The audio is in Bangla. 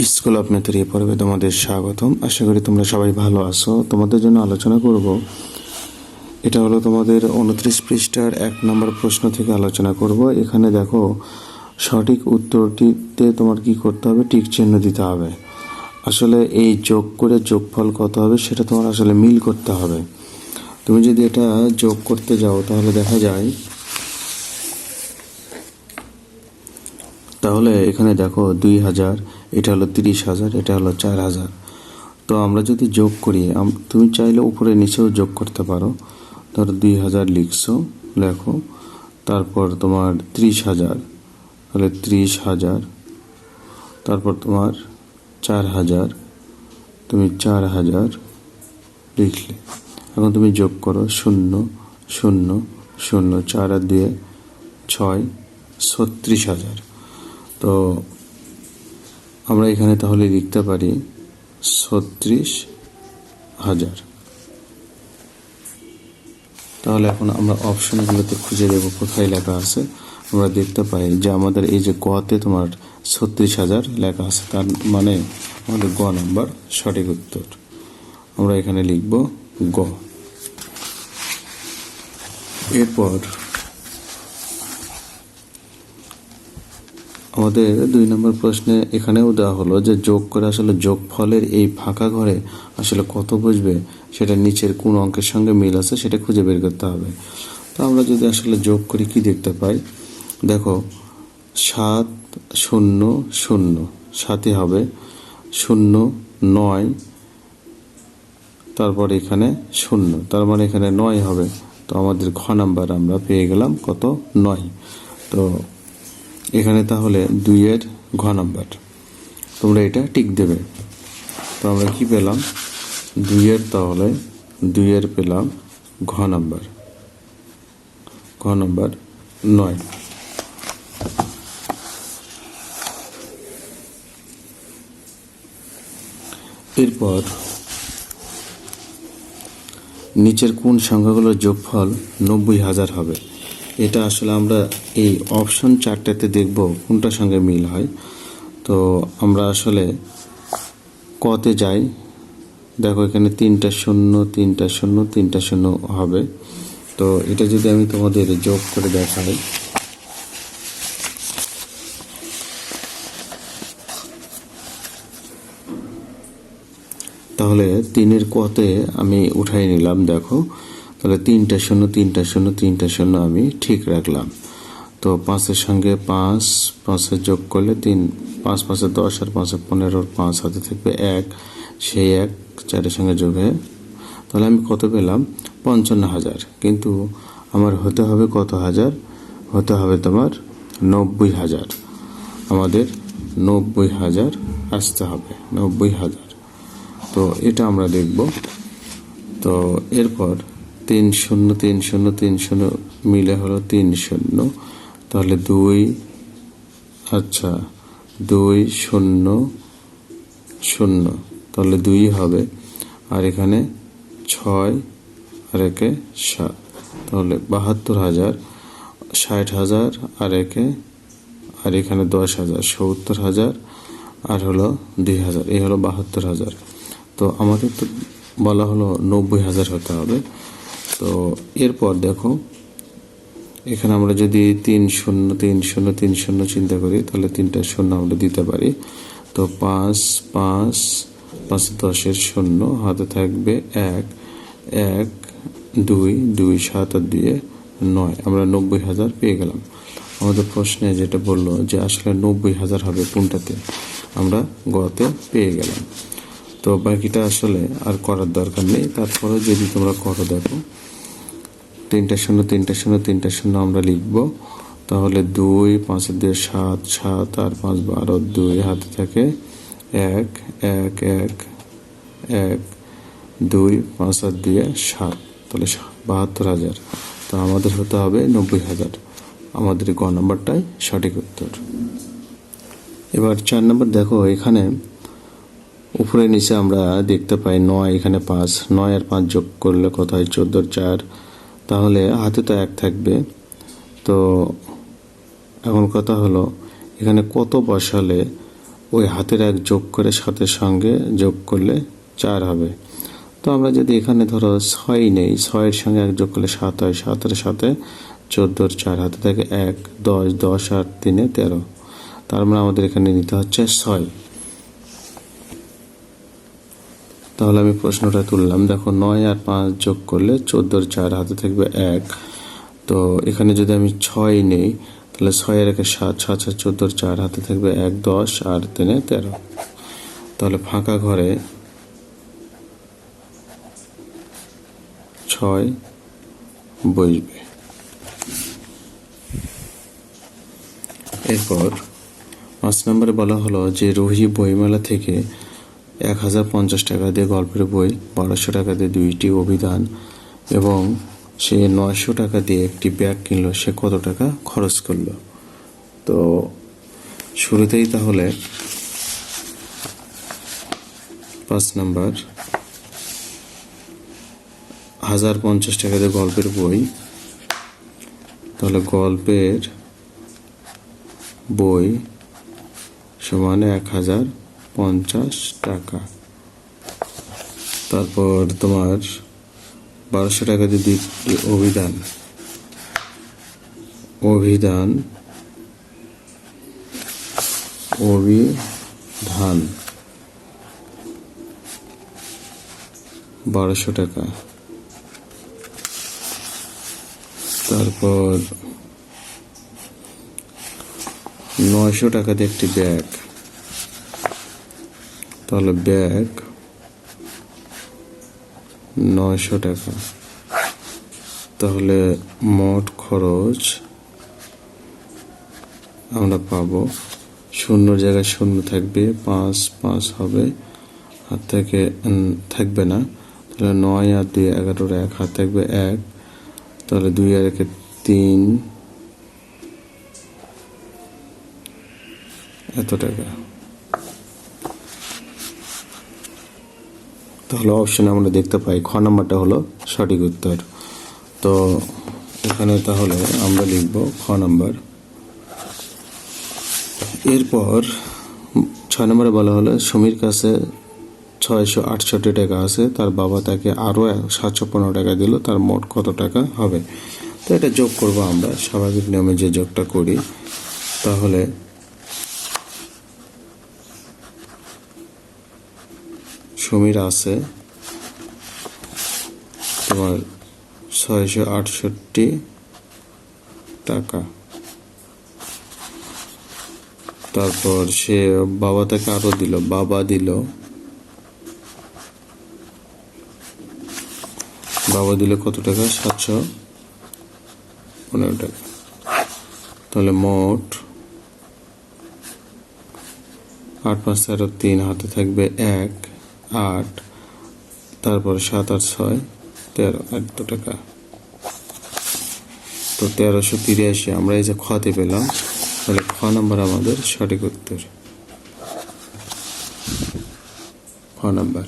স্কুল অফ ম্যাথের এই পর্বে তোমাদের স্বাগতম। আশা করি তোমরা সবাই ভালো আছো। তোমাদের জন্য আলোচনা করব, এটা হলো তোমাদের 29 পৃষ্ঠার 1 নম্বর প্রশ্ন থেকে আলোচনা করব। এখানে দেখো, সঠিক উত্তরটিতে তোমার কি করতে হবে, টিক চিহ্ন দিতে হবে। আসলে এই যোগ করে যোগফল কত হবে সেটা তোমার আসলে মিল করতে হবে। তুমি যদি এটা যোগ করতে যাও তাহলে দেখা যায়, তাহলে এখানে দেখো 2000, এটা হলো 30,000, এটা হলো 4000। তো আমরা যদি যোগ করি, তুমি চাইলে উপরে নিচেও যোগ করতে পারো। ধরো 2000 লেখো, তারপর তোমার 30,000, তাহলে 30,000, তারপর তোমার 4000, তুমি 4000 লিখলে। এখন তুমি যোগ করো 0 0 0, 4 আর 2 6, 36,000। তো আমরা এখানে তাহলে লিখতে পারি 36,000। তাহলে এখন আমরা অপশনগুলোতে খুঁজে দেব কোথায় লেখা আছে। আমরা দেখতে পাই যে আমাদের এই যে গতে তোমার 36,000 লেখা আছে, তার মানে আমাদের গ নাম্বার সঠিক উত্তর। আমরা এখানে লিখব গ। এরপর আমাদের 2 নম্বর প্রশ্নে এখানেও দেওয়া হলো যে যোগ করে আসলে যোগফলের এই ফাঁকা ঘরে আসলে কত বসবে সেটা নিচের কোন অঙ্কের সঙ্গে মিল আছে সেটা খুঁজে বের করতে হবে। তো আমরা যদি আসলে যোগ করি কি দেখতে পাই, দেখো 7 0 0, সাথে হবে 0 9, তারপর এখানে 0, তার মানে এখানে 9 হবে। তো আমাদের ঘ নাম্বার আমরা পেয়ে গেলাম কত, 9। তো এখানে তাহলে 2 এর ঘ নাম্বার, তোমরা এটা টিক দেবে। তো আমরা কি পেলাম, 2 এর, তাহলে 2 এর পেলাম ঘ নাম্বার, ঘ নাম্বার 9। এরপর নিচের কোন সংখ্যাগুলোর যোগফল 90,000 হবে। এটা আসলে আমরা এই অপশন 4টাতে দেখব কোনটার সঙ্গে মিল হয়। তো আমরা আসলে কতে যাই, দেখো এখানে 3টা 0 3টা 0 3টা 0 হবে। তো এটা যদি আমি তোমাদের যোগ করে দেখাই, তাহলে 3-এর কতে আমি উঠাই নিলাম, দেখো তাহলে 3টা 0 3টা 0 3টা 0 আমি ঠিক রাখলাম। তো 5-এর সঙ্গে 5, 5-এর যোগ করলে 3, 5 5-এ 10 আর 5-এ 15, 5 হাতে থাকবে 1, সেই 1 4-এর সঙ্গে যোগ হয়ে, তাহলে আমি কত পেলাম, 55,000। কিন্তু আমার হতে হবে কত হাজার, হতে হবে তোমার 90,000। আমাদের 90,000 আসতে হবে, 90,000। তো এটা আমরা দেখব। তো এরপর 3 0 3 0 3 0 মিলে হলো 3 0, তাহলে 2, আচ্ছা 2 0 0, তাহলে 2 হবে। আর এখানে 6 আর 1 7, তাহলে 72,000, 60,000 আর 1, আর এখানে 10,000, 70,000, আর হলো 2,000, এই হলো 72,000। তো আমাদের তো বলা হলো 90,000 হতে হবে। তো এরপর দেখো এখানে আমরা যদি 3 0 3 0 3 0 চিন্তা করি, তাহলে 3টা 0 আমরা দিতে পারি। তো 5 5 5 10-এর 0, হাতে থাকবে 1 1 2 2 7 আর 2 9, আমরা 90,000 পেয়ে গেলাম। আমাদের প্রশ্নে যেটা বললো যে আসলে 90,000 হবে কোনটাতে, আমরা গতে পেয়ে গেলাম। তো বাকিটা আসলে আর করার দরকার নেই। তারপরে যদি তোমরা করো, দেখো 3টা 0 3টা 0 3টা 0 আমরা লিখব। তাহলে 2 5 2 7 7 আর 5 12, 2 হাতে থাকে 1 1 1 1 2 5 আর 2 7, তাহলে 72,000। তো আমাদের হতে হবে 90,000। আমাদের গ নাম্বারটাই সঠিক উত্তর। এবার 4 নম্বর দেখো, এখানে উপরে নিচে আমরা দেখতে পাই 9, এখানে 5, 9 আর 5 যোগ করলে কত হয়, 14 4, তাহলে হাতে তো 1 থাকবে। তো এখন কথা হলো এখানে কত বসালে ওই হাতের 1 যোগ করে 7-এর সঙ্গে যোগ করলে 4 হবে। তো আমরা যদি এখানে ধরো 6 নেই, 6-এর সঙ্গে 1 যোগ করলে 7 হয়, 7-এর সাথে 14-র 4 হাতে থাকে 1, 10, 10 আর 3-এ 13। তার মানে আমাদের এখানে নিতে হচ্ছে 6। তাহলে আমি প্রশ্নটা তুললাম, দেখো 9 আর 5 যোগ করলে 14-র 4 হাতে থাকবে 1। তো এখানে যদি আমি 6 নেই, তাহলে 6 আর 1 7, 7 আর 14-র 4 হাতে থাকবে 1, 10 আর 3-এ 13। তাহলে ফাঁকা ঘরে 6 বসবে। এরপর 5 নম্বরে বলা হলো যে রুহি বইমেলা থেকে 1050 টাকা দিয়ে গল্পের বই, 1200 টাকা দিয়ে 2টি অভিধান এবং সে 900 টাকা দিয়ে একটি ব্যাগ কিনলো। সে কত টাকা খরচ করলো? তো শুরুতেই তাহলে 5 নাম্বার 1050 টাকা দিয়ে গল্পের বই, তাহলে গল্পের বই সমান 1050 টাকা। তারপর তোমার 1200 টাকা দিয়ে 2টি অভিধান, অভিধান 1200 টাকা। তারপর 900 টাকা দিয়ে একটি ব্যাগ, তাহলে ব্যাগ 900 টাকা। তাহলে মোট খরচ আমরা পাবো, শূন্য জায়গায় শূন্য থাকবে, 5 5 হবে, হাত থেকে থাকবে না। তাহলে 9 আর 2 11-র 1 হাত থাকবে 1, তাহলে 2 আর 1 3, এত টাকা। তাহলে অপশনে আমরা দেখতে পাই খ নাম্বারটা হলো সঠিক উত্তর। তো এখানে তাহলে আমরা লিখব খ নাম্বার। এরপর 6 নম্বরে বলা হলো সমীর কাছে 668 টাকা আছে, তার বাবা তাকে আরও 715 টাকা দিল, তার মোট কত টাকা হবে? তো এটা যোগ করব আমরা স্বাভাবিক নিয়মে যে যোগটা করি। তাহলে সমীর আছে তোমার 668 টাকা, তারপর সে বাবা তাকে আরো দিল, বাবা দিল কত টাকা? 715 টাকা। তাহলে মোট 8 5 13 3 হাতে থাকবে 1 8, তারপর 7 আর 6 13, এত টাকা। তো 1383 আমরা এই যে খতে পেলাম। তাহলে খ নাম্বার আমাদের সঠিক উত্তর, খ নাম্বার।